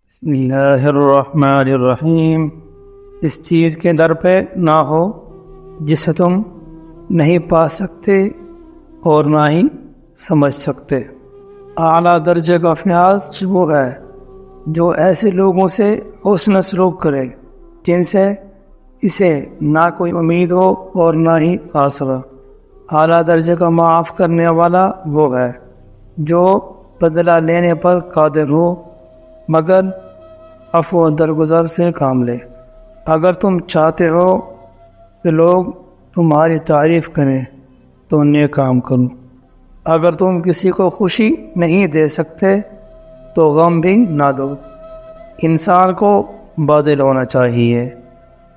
بسم اللہ الرحمن الرحیم۔ اس چیز کے در پہ نہ ہو جسے تم نہیں پا سکتے اور نہ ہی سمجھ سکتے۔ اعلیٰ درجے کا فیاض وہ ہے جو ایسے لوگوں سے حسن سلوک کرے جن سے اسے نہ کوئی امید ہو اور نہ ہی آسرا۔ اعلیٰ درجے کا معاف کرنے والا وہ ہے جو بدلہ لینے پر قادر ہو مگر عفو و درگزر سے کام لے۔ اگر تم چاہتے ہو کہ لوگ تمہاری تعریف کریں تو نیک کام کرو۔ اگر تم کسی کو خوشی نہیں دے سکتے تو غم بھی نہ دو۔ انسان کو بادل ہونا چاہیے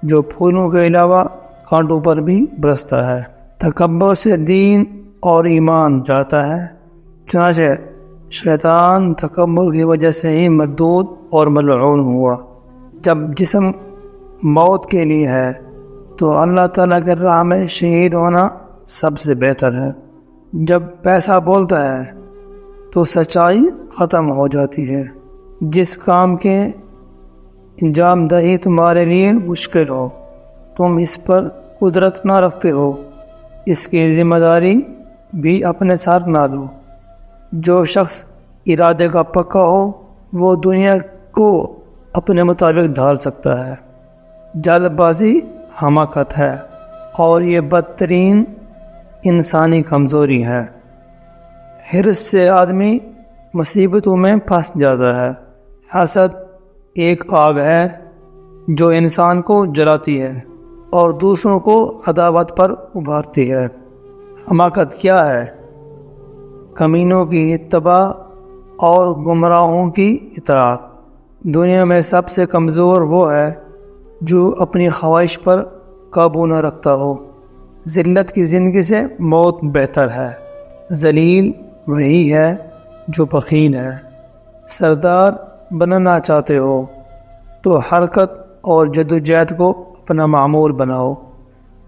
جو پھولوں کے علاوہ کانٹوں پر بھی برستا ہے۔ تکبر سے دین اور ایمان جاتا ہے، چنانچہ شیطان تکبر کی وجہ سے ہی مردود اور ملعون ہوا۔ جب جسم موت کے لیے ہے تو اللہ تعالیٰ کے راہ میں شہید ہونا سب سے بہتر ہے۔ جب پیسہ بولتا ہے تو سچائی ختم ہو جاتی ہے۔ جس کام کے انجام دہی تمہارے لیے مشکل ہو، تم اس پر قدرت نہ رکھتے ہو، اس کی ذمہ داری بھی اپنے ساتھ نہ لو۔ جو شخص ارادے کا پکا ہو وہ دنیا کو اپنے مطابق ڈھال سکتا ہے۔ جلد بازی حماقت ہے اور یہ بدترین انسانی کمزوری ہے۔ حرص سے آدمی مصیبتوں میں پھنس جاتا ہے۔ حسد ایک آگ ہے جو انسان کو جلاتی ہے اور دوسروں کو عداوت پر ابھارتی ہے۔ حماقت کیا ہے؟ کمینوں کی اتباع اور گمراہوں کی اطاعت۔ دنیا میں سب سے کمزور وہ ہے جو اپنی خواہش پر قابو نہ رکھتا ہو۔ ذلت کی زندگی سے موت بہتر ہے۔ ذلیل وہی ہے جو بخیل ہے۔ سردار بننا چاہتے ہو تو حرکت اور جدوجہد کو اپنا معمول بناؤ۔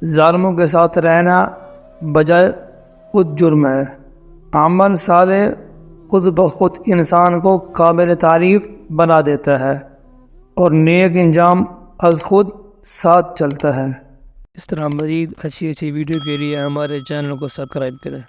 ظالموں کے ساتھ رہنا بجائے خود جرم ہے۔ عمل صالح خود بخود انسان کو قابل تعریف بنا دیتا ہے اور نیک انجام از خود ساتھ چلتا ہے۔ اس طرح مزید اچھی ویڈیو کے لیے ہمارے چینل کو سبسکرائب کریں۔